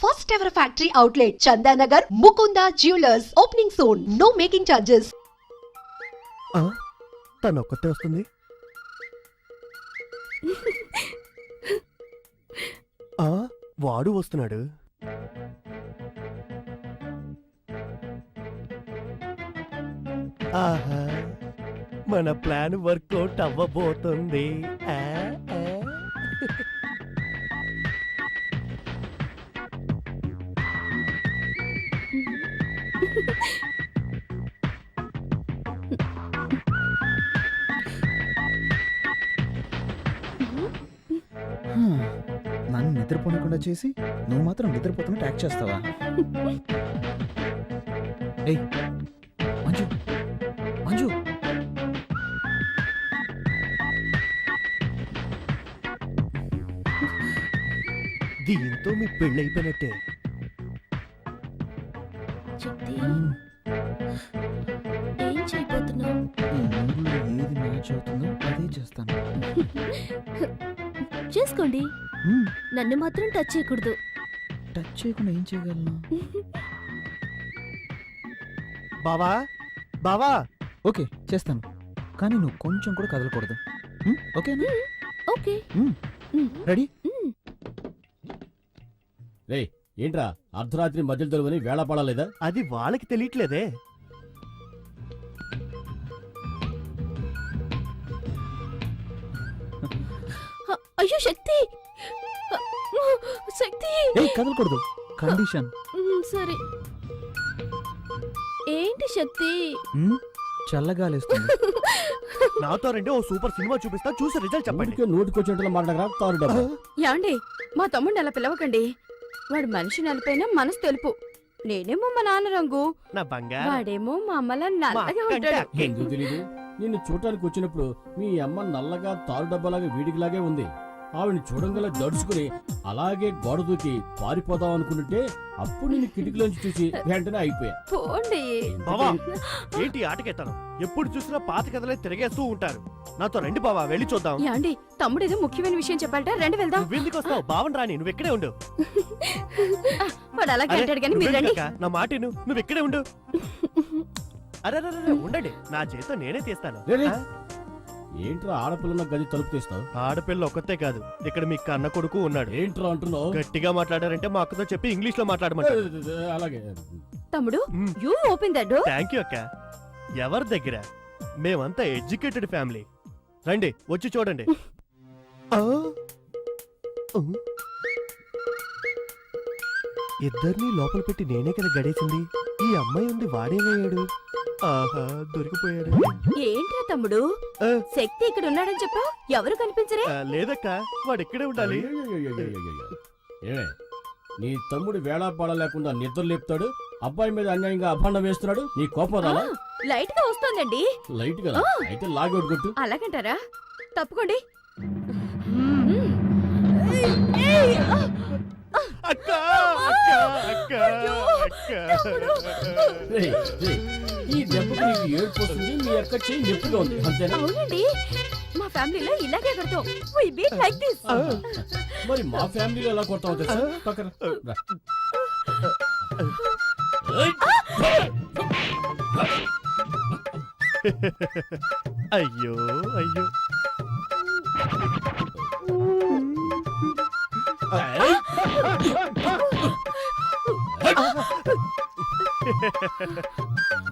first ever factory outlet, Chandanagar, Mukunda Jewelers, opening soon. No making charges. తను ఒక్కతే వస్తుంది. వాడు వస్తున్నాడు. ఆహా, మన ప్లాన్ వర్కౌట్ అవ్వబోతుంది. నన్ను నిద్రపోనకుండా చేసి నువ్వు మాత్రం నిద్రపోతున్నట్టు యాక్ట్ చేస్తావా? ఏయ్ మంజు, మంజు, దీంతో మీ పెళ్ళైపోయినట్టే. ఏం చేయబోతున్నావు? ఈ మూడులో ఏది మ్యాచ్ అవుతుందో అదే చేస్తాను. చేసుకోండి, నన్ను మాత్రం టచ్ చేయకూడదు. టచ్ చేయకుండా ఏం చేయగలను? బావా బావా, ఓకే చేస్తాను, కానీ నువ్వు కొంచెం కూడా కదలకూడదు. ఓకేనా? ఓకే. రెడీ? రే ఏంట్రా అర్ధరాత్రి మధ్యలో దొరుకుని వేళ పడలేదా? అది వాళ్ళకి తెలియట్లేదే. అయ్యో శక్తి, శక్తి. ఏయ్ కదలకూడదు, కండిషన్. సరే. ఏంటి శక్తి? చల్లగాలేస్తుంది. నాతో రండి, ఓ సూపర్ సినిమా చూపిస్తా, చూసి రిజల్ట్ చెప్పండి. నోటికొచ్చేట్లా మాట్లాడరా తారు డబ్బా. యాండి, మా తమ్ముడిని అలా పిలవకండి. వాడు మనిషి నలిపైన మనసు తెలుపు. నేనేమో మా నాన్న రంగు, నా బంగారం. వాడేమో మా అమ్మలా నల్లగా ఉంటాడు. ఎందుకు తెలీదు? నిన్ను చూడటానికి వచ్చినప్పుడు మీ అమ్మ నల్లగా తారు డబ్బాలాగా వీడికిలాగే ఉంది. ఆవిడని చూడంగల దడుచుకుని అలాగే గోడ దూకి పారిపోదాం అనుకుంటుంటే అప్పుడు నేను కిటికీలోంచి చూసి వెంటనే అయిపోయా. పోండి. బావా, ఏంటి ఆటకెట్టాను? ఎప్పుడు చూసినా పాత కథలే తిరిగేస్తూ ఉంటారు. నాతో రండి బావా, వెళ్ళి చూద్దాం. యాండి, తమ్ముడు ఏదో ముఖ్యమైన విషయం చెప్పాలట, రండి వెళ్దాం. నువ్వెందుకు వస్తావు? బావన్ రాని, నువ్వు ఇక్కడే ఉండు. వాడు అలాగే అంటాడు కానీ మీరు నువ్వెందుకు రండి. అక్క? నా మాట విను, నువ్వు ఇక్కడే ఉండు. అరే ఉండండి, నా చేతితో నేనే తీస్తాను. రే. ఏంట్రా ఆడపిల్లన్న గది తలుపు తీస్తావు? ఆడపిల్ల ఒక్కతే కాదు, ఇక్కడ మీ కన్న కొడుకు ఉన్నాడు. ఏంట్రా అంటున్నావు? గట్టిగా మాట్లాడారంటే మా అక్కతో చెప్పి ఇంగ్లీష్ లో మాట్లాడమంటారు. అలాగే తమ్ముడు, you open the door. Thank you అక్క. ఎవరి దగ్గర? మేమంతా ఎడ్యుకేటెడ్ ఫ్యామిలీ. రండి, వచ్చి చూడండి. ఇద్దరిని లోపల పెట్టి నేనే కదా గడేసింది. ఈ అమ్మాయి ఉంది, వాడేమయ్యాడు? ఆహా, దొరికిపోయాడు. ఏంట్రా తమ్ముడు, శక్తి ఇక్కడ ఉన్నాడని చెప్పావు, ఎవరు కనిపించరే? లేదక్క, వాడు ఇక్కడే ఉండాలి. ఏమే, నీ తమ్ముడు వేళా పడలేకుండా నిద్ర లేపుతాడు, అబ్బాయి మీద అన్యాయంగా అభాండం వేస్తున్నాడు, నీ కోపం రాలా? లైట్ గా వస్తోందండి. లైట్ కదా, అయితే లాగౌట్ కొట్టు. అలాగంటారా? తప్పుకోండి. అక్క అక్క అక్క రేయ్, రేయ్, ఈ దెబ్బకు నీకు ఏడుపు వస్తుంది, మీ అక్క చెయ్యి నొప్పిగా ఉంది, అంతేనా? అవునండి, మా ఫ్యామిలీలో ఇలాగే కడతాం. We beat like this. మరి మా ఫ్యామిలీలో ఎలా కొడతావు తెలుసా? పక్కన రా. అయ్యో అయ్యో.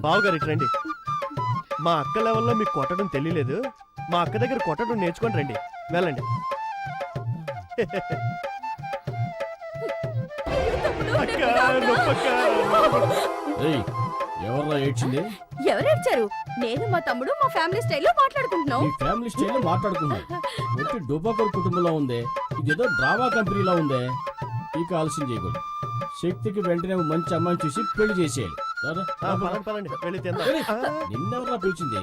బావగారు ఇటు రండి. మా అక్క లెవెల్లో మీకు కొట్టడం తెలియలేదు, మా అక్క దగ్గర కొట్టడం నేర్చుకొని రండి. వెళ్ళండి. ఎవర్రా ఏడ్చింది? ఎవరేడ్చారు? నేను మా తమ్ముడు మా ఫ్యామిలీ స్టైల్లో మాట్లాడుకుంటున్నాం. మీ ఫ్యామిలీ స్టైల్ మాట్లాడుకున్నాం. ఒట్టి డోబాకర్ కుటుంబంలో ఉందే, ఇదేదో డ్రామా కంపెనీలో ఉందే. ఇక ఆలస్యం చేయకూడదు, శక్తికి వెంటనే మంచి అమ్మాయిని చూసి పెళ్లి చేసేయాలి. నిన్నెవరా పిలిచింది?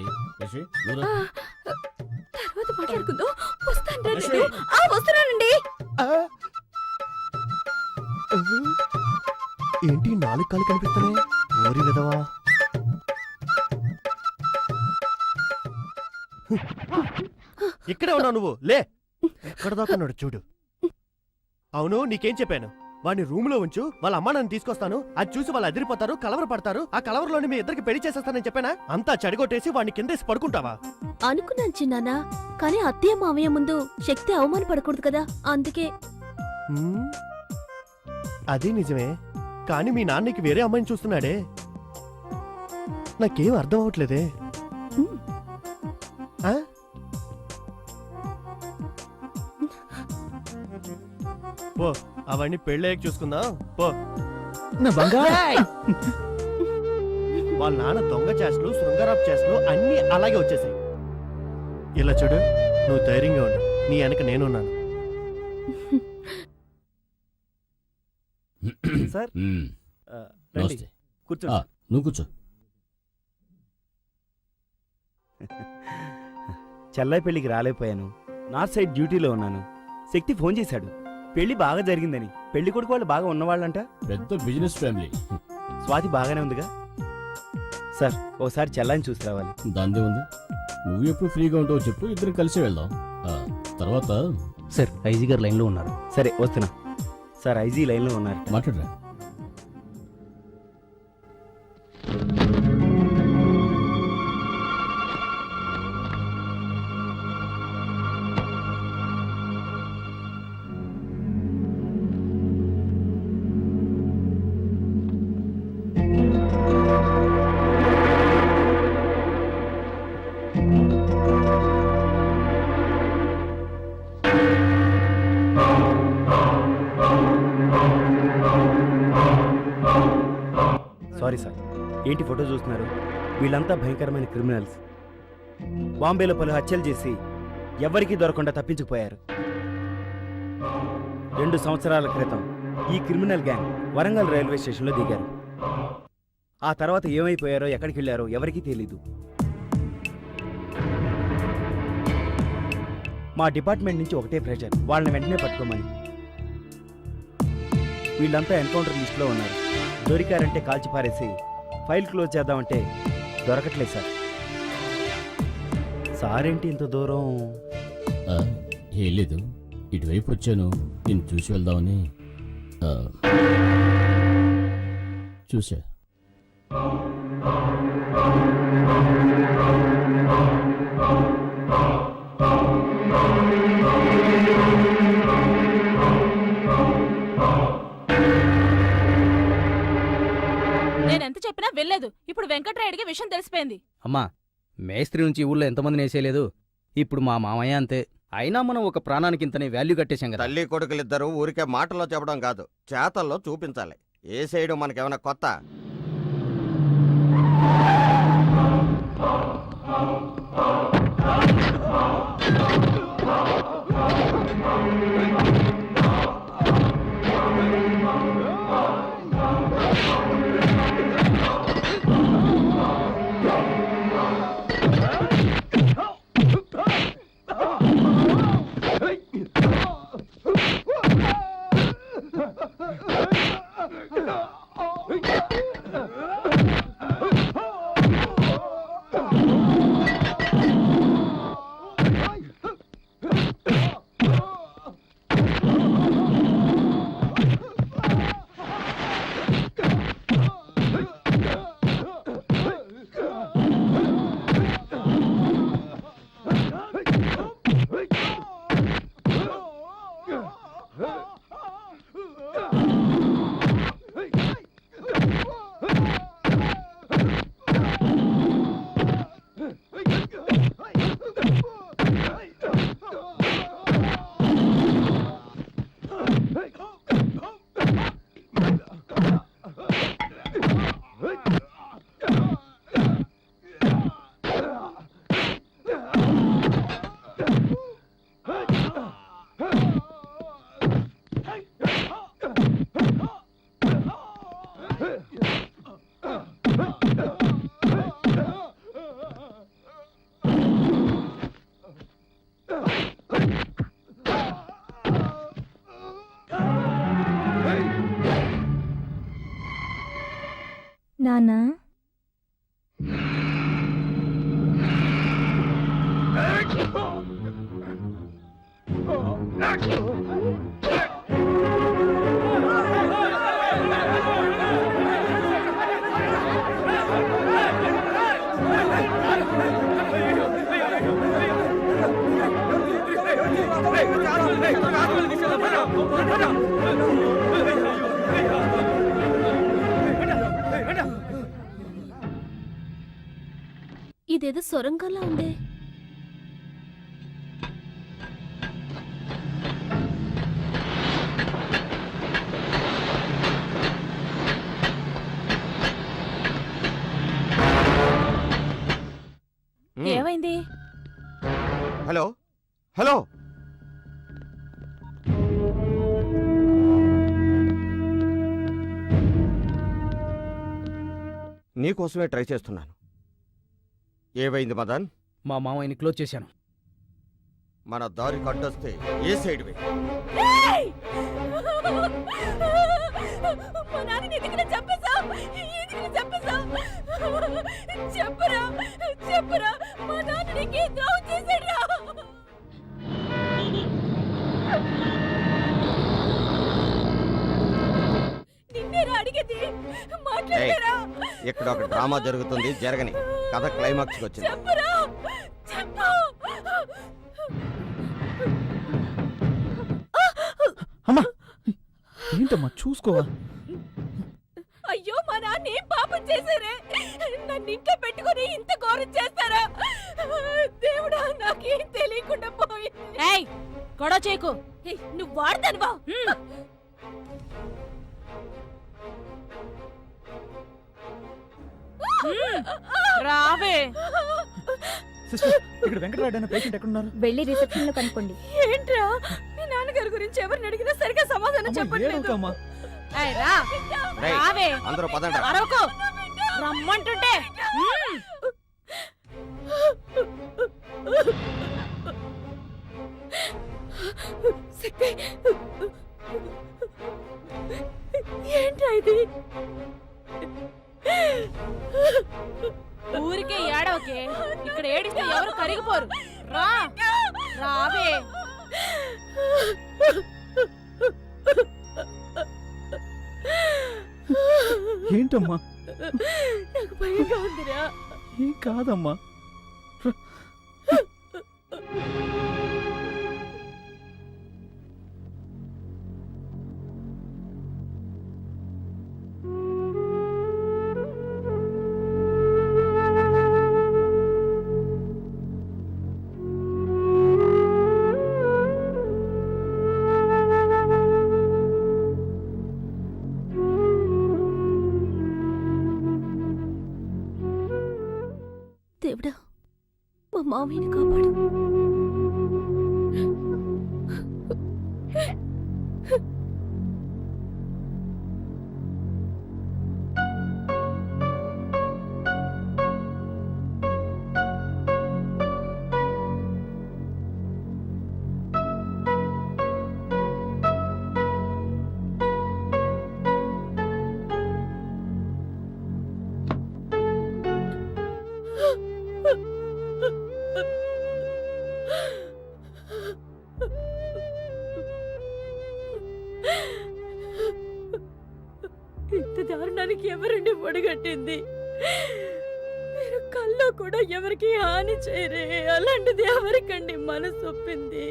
తర్వాత మాట్లాడుకుందాం. వస్తున్నానండి. ఏంటి 4 కాళ్ళు కనిపిస్తున్నాయి? ఓరి విధవా. ఇక్కడే ఉన్నావు నువ్వు, లే. ఎక్కడ దాకా చూడు. అవును, నీకేం చెప్పాను? వాడిని రూమ్ లో ఉంచు, వాళ్ళ అమ్మ నన్ను తీసుకొస్తాను, అది చూసి వాళ్ళు అదిరిపోతారు, కలవరపడతారు, ఆ కలవరలోని మీ ఇద్దరికి పెళ్లి చేసేస్తానని చెప్పానా? అంతా చెడగొట్టేసి వాడిని కిందేసి పడుకుంటావా? అనుకున్నాను చిన్నానా, కానీ అత్తయ్య మావయ్య ముందు శక్తి అవమానపడకూడదు కదా, అందుకే. హ్మ్? అది నిజమే, కానీ మీ నాన్నకి వేరే అమ్మాయిని చూస్తున్నాడే. నాకేం అర్థం అవట్లేదే. ఆ? పో, అవన్నీ పెళ్ళయ్యాక చూసుకుందాం పో. నా బంగారు వాళ్ళ నాన్న దొంగ చేష్టలు, శృంగారపు చేష్టలు అన్నీ అలాగే వచ్చేసాయి. ఇలా చూడు, నువ్వు ధైర్యంగా ఉండు, నీ వెనక నేనున్నాను. సార్ మ్మ్. రండి, నమస్తే. కూర్చోండి. నువ్వు కూర్చో. చెల్లాయి పెళ్లికి రాలేకపోయాను. నార్త్ సైడ్ డ్యూటీలో ఉన్నాను. శక్తి ఫోన్ చేశాడు, పెళ్లి బాగా జరిగిందని. పెళ్లి కొడుకు వాళ్ళు బాగా ఉన్నవాళ్ళంట. పెద్ద బిజినెస్ ఫ్యామిలీ. స్వాతి బాగానే ఉందిగా సార్? ఓసారి చెల్లాయిని చూసి రావాలి. దాందే ఉంది. నువ్వు ఎప్పుడు ఫ్రీగా ఉంటావో చెప్పు, ఇద్దరం కలిసి వెళ్దాం. తర్వాత సార్ ఐజీ గారు లైన్లో ఉన్నారు. సరే వస్తున్నా సార్. ఐజీ లైన్లో ఉన్నారు. మాట్లాడరా. Sorry sir. ఏంటి ఫోటో చూస్తున్నారు? వీళ్ళంతా భయంకరమైన క్రిమినల్స్. బాంబేలో పలు హత్యలు చేసి ఎవరికీ దొరకకుండా తప్పించుకుపోయారు. 2 సంవత్సరాల క్రితం ఈ క్రిమినల్ గ్యాంగ్ వరంగల్ రైల్వే స్టేషన్లో దిగారు. ఆ తర్వాత ఏమైపోయారో, ఎక్కడికి వెళ్ళారో ఎవరికీ తెలీదు. మా డిపార్ట్మెంట్ నుంచి ఒకటే ప్రెషర్, వాళ్ళని వెంటనే పట్టుకోమని. వీళ్ళంతా ఎన్కౌంటర్ లిస్టులో ఉన్నారు. దొరికారంటే కాల్చి పారేసి ఫైల్ క్లోజ్ చేద్దామంటే దొరకట్లేదు సార్. సార్ ఏంటి ఇంత దూరం? ఏం లేదు, ఇటువైపు వచ్చాను, నేను చూసి వెళ్దామని. చూసా. నేనెంత చెప్పినా వెళ్ళలేదు. ఇప్పుడు వెంకట్రాయుడికి విషయం తెలిసిపోయింది. అమ్మా, మేస్త్రి నుంచి ఊళ్ళో ఎంతమందిని వేసేయలేదు. ఇప్పుడు మా మామయ్య అంతే. అయినా మనం ఒక ప్రాణానికి ఇంతనే వాల్యూ కట్టేశాం కదా. తల్లి కొడుకులిద్దరూ ఊరికే మాటల్లో చెప్పడం కాదు, చేతల్లో చూపించాలి. ఏ సైడు మనకేమైనా కొత్త? నానా, ఇదేదో సొరంగంలా ఉందే. ఏమైంది? హలో హలో నీకోసమే ట్రై చేస్తున్నాను. ఏమైంది మదన్? మా మామయ్యని క్లోజ్ చేశాను. మన దారి కట్టొస్తే ఏ సైడ్ వే? మా నాన్నని ఎందుకు చంపేశావ్? ఎందుకు చంపేశావ్? చెప్పరా చెప్పరా, మా నాన్న నీకే ద్రోహం చేశాడురా. నిన్నేరా అడిగేది, మాట్లాడరా. ఇక్కడ ఒక డ్రామా జరుగుతుంది, జరగని. కథ క్లైమాక్స్కి వచ్చింది. చెప్పరా చెప్పు. అమ్మా ఏంటమ్మా చూసుకోవా? అయ్యో, మా నాన్న ఏం పాపం చేశారే? నన్ను ఇంట్లో పెట్టుకుని ఇంత ఘోరం చేస్తారా? దేవుడా, నాకేం తెలియకుండా పోయింది. ఏయ్, గొడవ చేయకు. నువ్వు వాడతానువా? రావే. సిస్టర్, ఇక్కడ వెంకటరాడు అనే పేషెంట్ ఎక్కడున్నారు? వెళ్ళి రిసెప్షన్ లో కనుక్కోండి. ఏంట్రా, మీ నాన్నగారి గురించి ఎవరిని అడిగినా సరిగా సమాధానం చెప్పట్లేదు. అమ్మా ఏయ్, రా. రేయ్, రావే. అందరూ పదండి. అరవకు. రమ్మంటుంటే. ఏంట్రా ఇది? ఊరికే ఏడవకే. ఇక్కడ ఏడిస్తే ఎవరు కరిగిపోరు. రా, రావే. ఏంటమ్మా? నాకు భయంగా ఉందిరా. ఏం కాదమ్మా. దేవుడా, మా మామయ్యని కాపాడు. ఇంత దారుణానికి ఎవరండి ఒడగట్టింది? మీరు కల్లో కూడా ఎవరికి హాని చేయరే, అలాంటిది ఎవరికండి మనసు ఒప్పింది?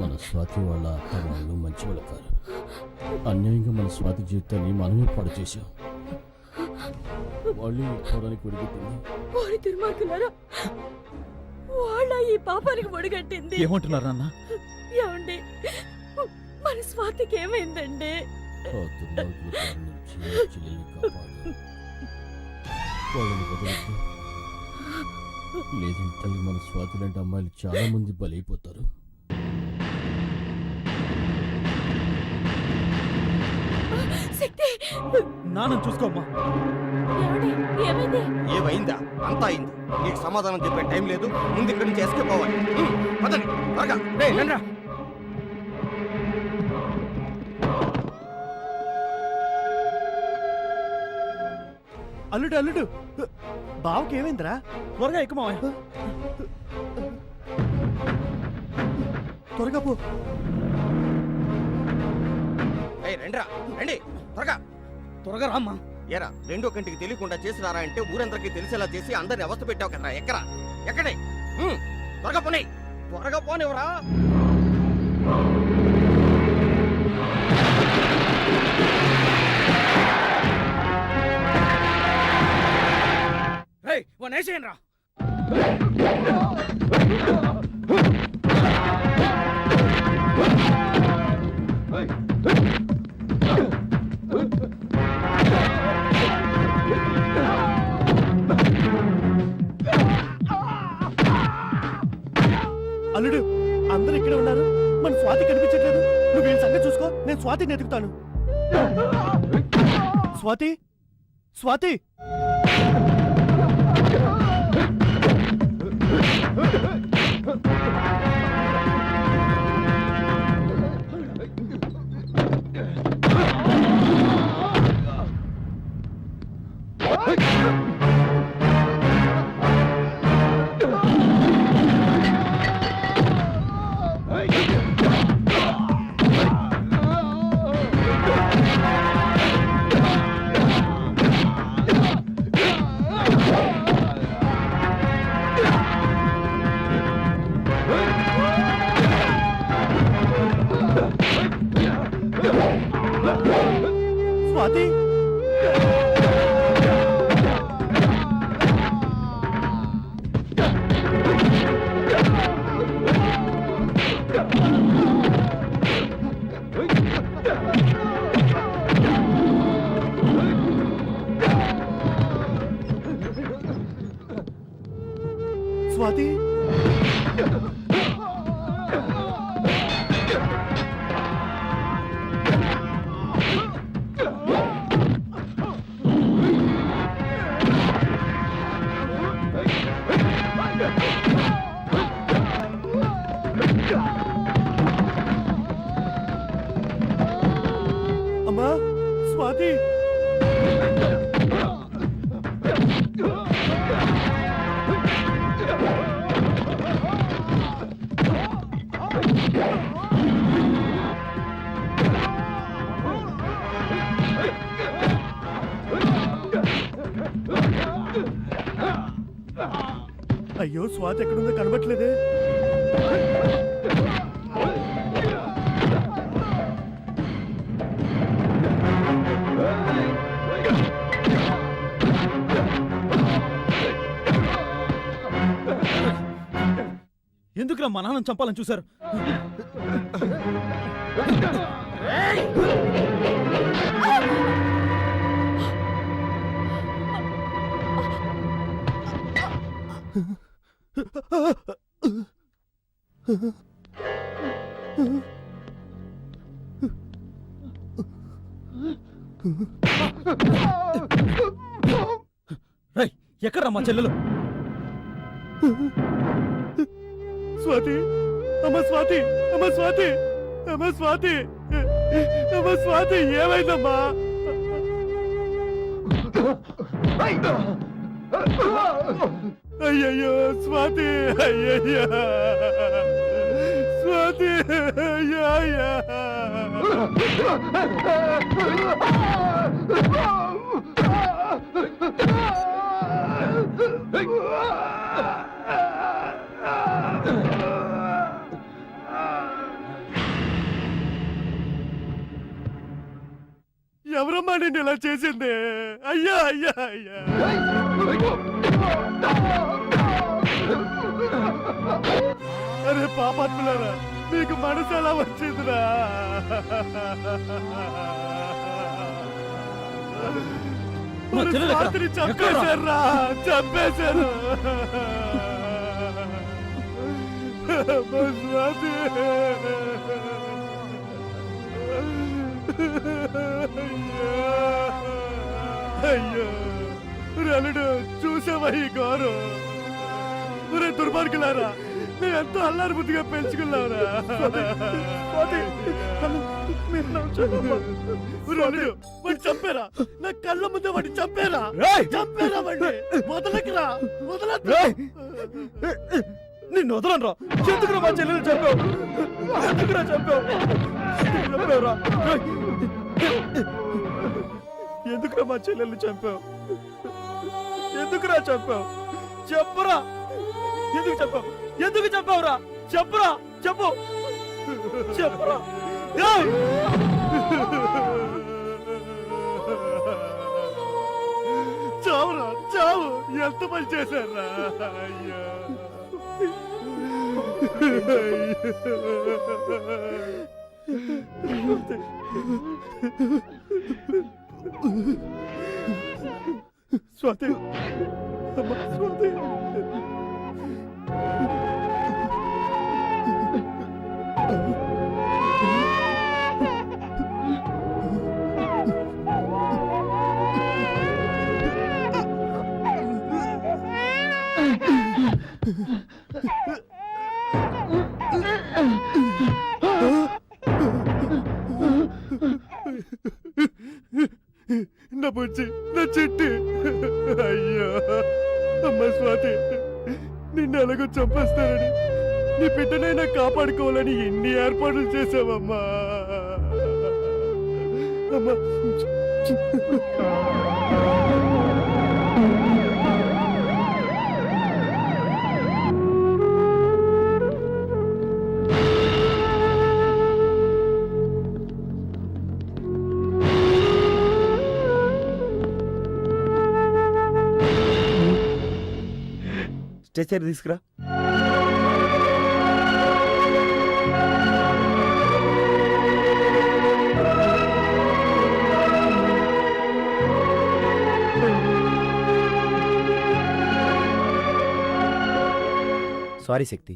మన స్వాతి వాళ్ళ అత్త వాళ్ళు మంచి వాళ్ళు కాదు. అన్యాయంగా మన స్వాతి జీవితాన్ని మనమే పాడు చేశాం. వాళ్ళు పోవడానికి ఒడిగట్టింది. ఓరి దుర్మార్గులారా, వాళ్ళ ఈ పాపానికి ఒడిగట్టింది. ఏమంటున్నారు నాన్న? ఏమండి, మన స్వాతికి ఏమైందండి? ఆ దుర్మార్గుల బారి నుంచి నా చెల్లెల్ని కాపాడు. వాళ్ళని వదలొద్దు. లేదంటే మన స్వాతి లాంటి అమ్మాయిలు చాలా మంది బలైపోతారు. శక్తి, నాన్న చూసుకోమ్మా. ఏమండి, ఏమైంది? ఏమైందా? అంతా అయింది. నీకు సమాధానం చెప్పే టైం లేదు. ముందు ఇక్కడి నుంచి ఎస్కేప్ అవ్వాలి. పదండి త్వరగా. రండ్రా. అల్లుడు అల్లుడు, బావకి ఏమైందిరా? త్వరగా ఎక్కువ మావయ్య. త్వరగా పో. రండిరా, రండి త్వరగా. త్వరగా రామ్మా. ఏరా, రెండో కంటికి తెలియకుండా చేసినారా అంటే ఊరందరికీ తెలిసేలా చేసి అందరిని అవస్థ పెట్టావు కదరా. ఎక్కరా ఎక్కడే? త్వరగా పోనీ, త్వరగా పోనివరా. వేసేయండి రా. అల్లుడు అందరూ ఇక్కడే ఉన్నారు, మన స్వాతి కనిపించట్లేదు. నువ్వు వీళ్ళ సంగతి చూసుకో, నేను స్వాతిని ఎదుగుతాను. స్వాతి, స్వాతి. స్వాతి, స్వాతి. అమ్మా, స్వాతి. అయ్యో, స్వాతి ఎక్కడుందో కనబట్లేదే. ఎందుకురా మా నాన్నని చంపాలని చూశారు? ఎక్కడ్రా మా చెల్లెలు? స్వాతి, అమ్మ స్వాతి, అమ్మ స్వాతి, అమ్మ స్వాతి, అమ్మ స్వాతి, ఏమైందమ్మా? అయ్యయ్యో స్వాతి, అయ్యయ్యో స్వాతి, అయ్యయ్యో. ఎవరమ్మా నిన్ను ఇలా చేసింది? అయ్యా అయ్యా అయ్యా. అరే పాపాత్ములారా, మీకు మనసు ఎలా వచ్చిందిరా? రాత్రి చంపేశారా, చంపేశారు. అయ్యో అల్లుడు, చూసావా ఈ గౌరవం? ఒరే దుర్మార్గులారా, నేను ఎంతో అల్లారు బుద్ధిగా పెంచుకున్నావురా. వాడిని చంపేరా, నా కళ్ళ ముందే వాడిని చంపేరా, చంపేరా వాడిని. వదలకిరా, వదలద్దు. నిన్ను వదలనరా. ఎందుకురా మా చెల్లెలు చంపావు? ఎందుకురా చంపావు? చంపావురా. ఎందుకురా మా చెల్లెల్ని చంపావు? ఎందుకురా చంపావు? చెప్పరా, ఎందుకు చంపావు? ఎందుకు చంపావురా? చెప్పరా, చెప్పు, చెప్పరా. చావురా, చావు ఎంత పని చేశారా అయ్యా స్వాతి అమ్మా స్వాతి నా బుజ్జి నా చెట్టు అయ్యో అమ్మ స్వాతి నిన్ను ఎలాగో చంపేస్తానని నీ బిడ్డనైనా కాపాడుకోవాలని ఎన్ని ఏర్పాట్లు చేసావమ్మా అమ్మా స్ట్రెచర్ తీసుకురా. సారీ శక్తి,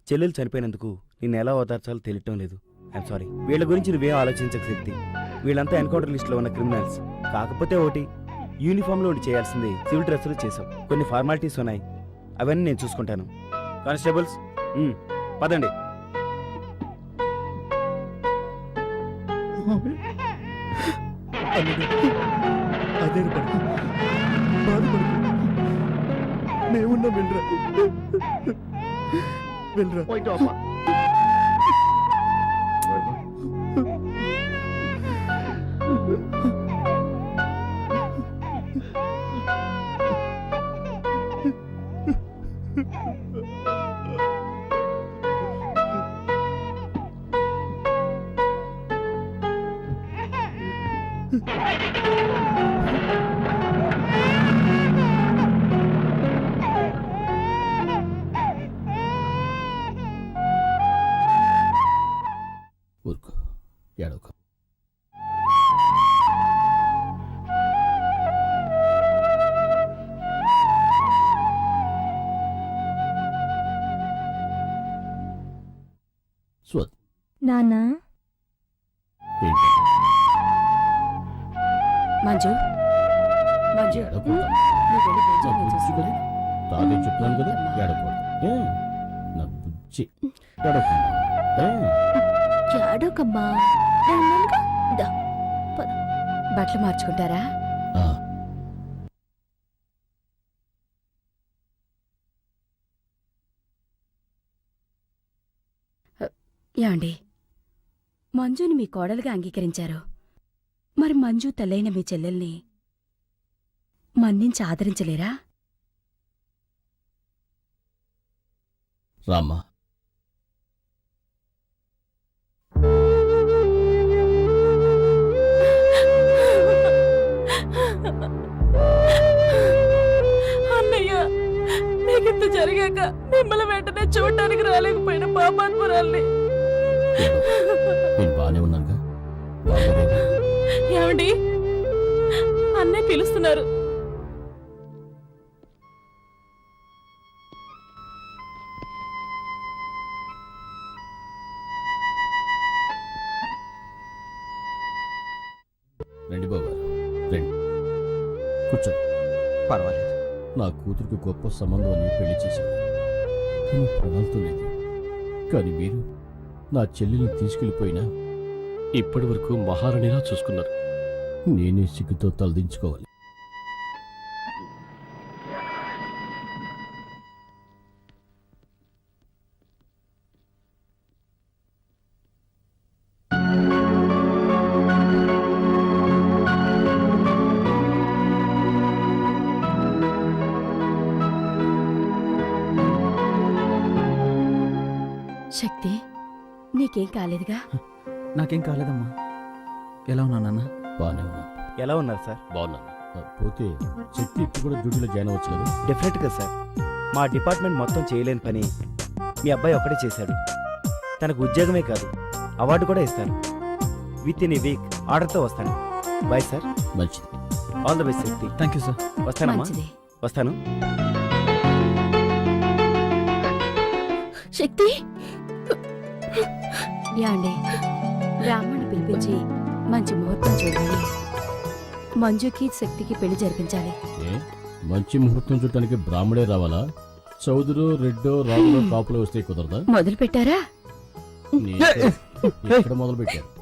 చెల్లెలు చనిపోయినందుకు నిన్ను ఎలా ఓదార్చాలో తెలియటం లేదు. I'm sorry. వీళ్ళ గురించి నువ్వేం ఆలోచించక శక్తి. వీళ్ళంతా ఎన్కౌంటర్ లిస్టులో ఉన్న క్రిమినల్స్. కాకపోతే ఒకటి, యూనిఫామ్లో ఉండి చేయాల్సింది సివిల్ డ్రెస్సులు చేసాం. కొన్ని ఫార్మాలిటీస్ ఉన్నాయి, అవన్నీ నేను చూసుకుంటాను. కానిస్టేబుల్స్ పదండి. అదే పడుకు బాధపడుకు మేమున్నాం వెళ్ళరా వెళ్ళరా ఊరుకో, ఏడవకు. స్వత్ నాన్నా ఏంటి? మంజు మంజు ఏడవకు. నువ్వు వెళ్ళి బుజ్జి నా నేను బుజ్జి చూసుకుంటాను. కదా, తాతయ్య చెప్తున్నాను కదా, ఏడవకూడదు. నా బుజ్జి ఏడవకుండా. ఏడోకమ్మా. బట్టలు మార్చుకుంటారా? యాండి, మంజుని మీ కోడలుగా అంగీకరించారు. మరి మంజు తల్లైన మీ చెల్లెల్ని మన్నించి ఆదరించలేరా? రామ్మా, అన్నయ్య, నీకింత జరిగాక మిమ్మల్ని వెంటనే చూడటానికి రాలేకపోయిన పాపాత్మురాల్ని. నేను బాగానే ఉన్నానుగా, బాగోలేదా? ఏమండి, అన్నయ్య పిలుస్తున్నారు. రండి బాబారు, రండి కూర్చోండి. పర్వాలేదు. నా కూతురికి గొప్ప సంబంధం అని పెళ్లి చేశాను, కానీ ప్రణాళితో లేదు. కానీ మీరు నా చెల్లెల్ని తీసుకెళ్ళిపోయినా ఇప్పటి వరకు మహారాణిలా చూసుకున్నారు. నేనే సిగ్గుతో తలదించుకోవాలి. శక్తి, నీకేం కాలేదుగా? నాకేం కాలేదమ్మా. ఎలా ఉన్నా నాన్న? బాగానే ఉన్నా. ఎలా ఉన్నారు సార్? బాగున్నాను. పోతే శక్తి ఇప్పుడు కూడా డ్యూటీలో జాయిన్ అవ్వచ్చు కదా? డెఫినెట్గా సార్. మా డిపార్ట్మెంట్ మొత్తం చేయలేని పని మీ అబ్బాయి ఒక్కడే చేశాడు. తనకు ఉద్యోగమే కాదు అవార్డు కూడా ఇస్తారు. విత్ ఇన్ ఏ వీక్ ఆర్డర్తో వస్తాను. Bye sir. మంచిది. All the best Shakti. Thank you sir. వస్తానమ్మా. మంచిది. వస్తాను. శక్తి యాండి బ్రాహ్మణ్ణి పిలిపించి మంచి ముహూర్తం చూడాలి. మంజుకి శక్తికి పెళ్లి జరిపించాలి. ఏ మంచి ముహూర్తం చూడటానికి బ్రాహ్మడే రావాలా? చౌదరు రెడ్డో రాజులో కాపులో వస్తే కుదరదా? మొదలు పెట్టారా? ఇక్కడ మొదలు పెట్టారు.